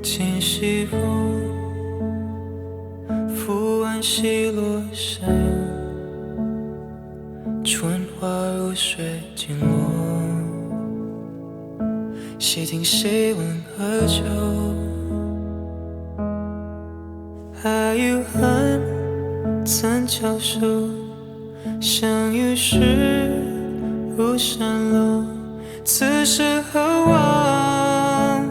今夕风，拂完西落山，春花如水尽落，细听谁问何求？爱与恨怎交手？相遇时如山楼，此时何往？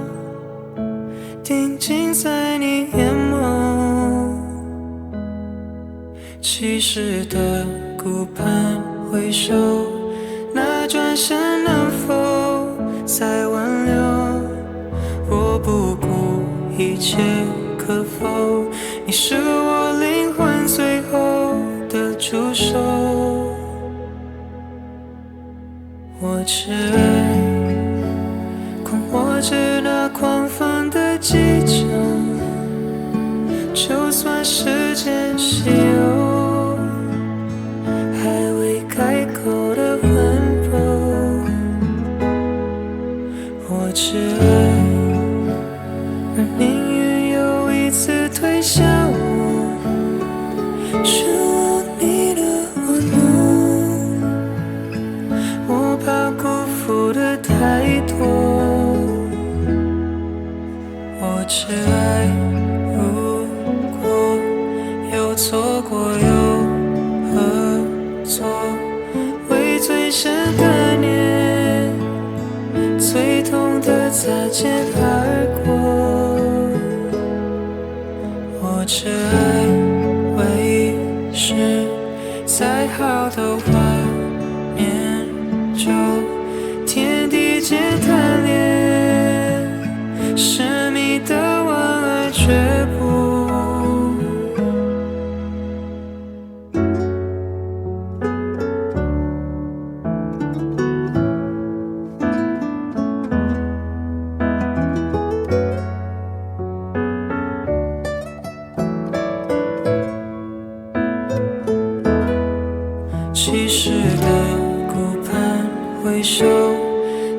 定睛在你眼眸，七时的顾盼回首，那转身能否再挽留？若不顾一切可否？你是我灵魂最后的驻守。我只爱狂活着那狂放的激情，就算时间稀有，还未开口的温柔。我只爱而命运又一次推向我，失落你的温柔，我怕辜负的太多。我只爱如果有错过又何错？为最深的念，最痛的擦肩而过。我只爱唯一是再好的画面，就天地间贪恋，是迷的婉而却不。七时的顾盼回首，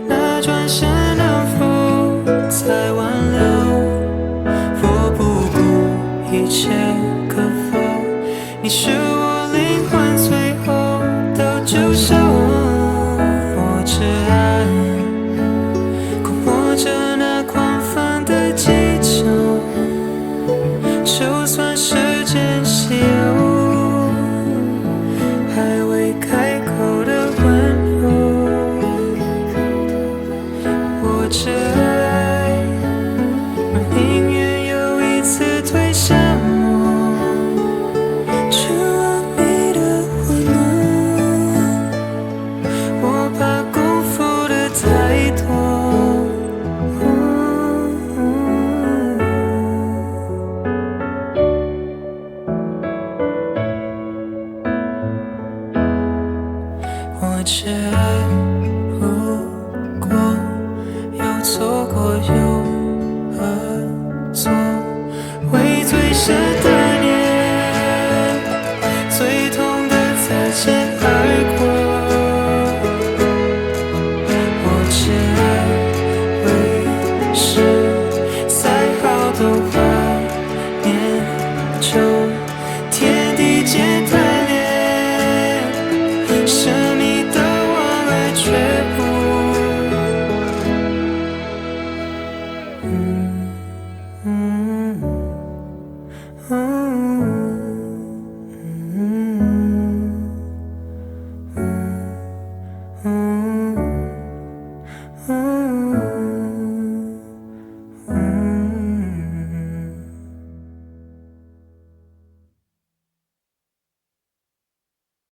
那转身能否再挽留？若不顾一切可否？你是我灵魂最后的驻守。我只爱狂活着那狂放的激情，就算时间稀有，还未开口的温柔。我只爱而命运又一次推向我，失了你的温暖，我怕辜负的太多。我只爱如果有错过又何错？为最深的念，最痛的擦肩而过。我只爱唯一是再好的画面，就天地间贪恋，是迷的婉而却不。嗯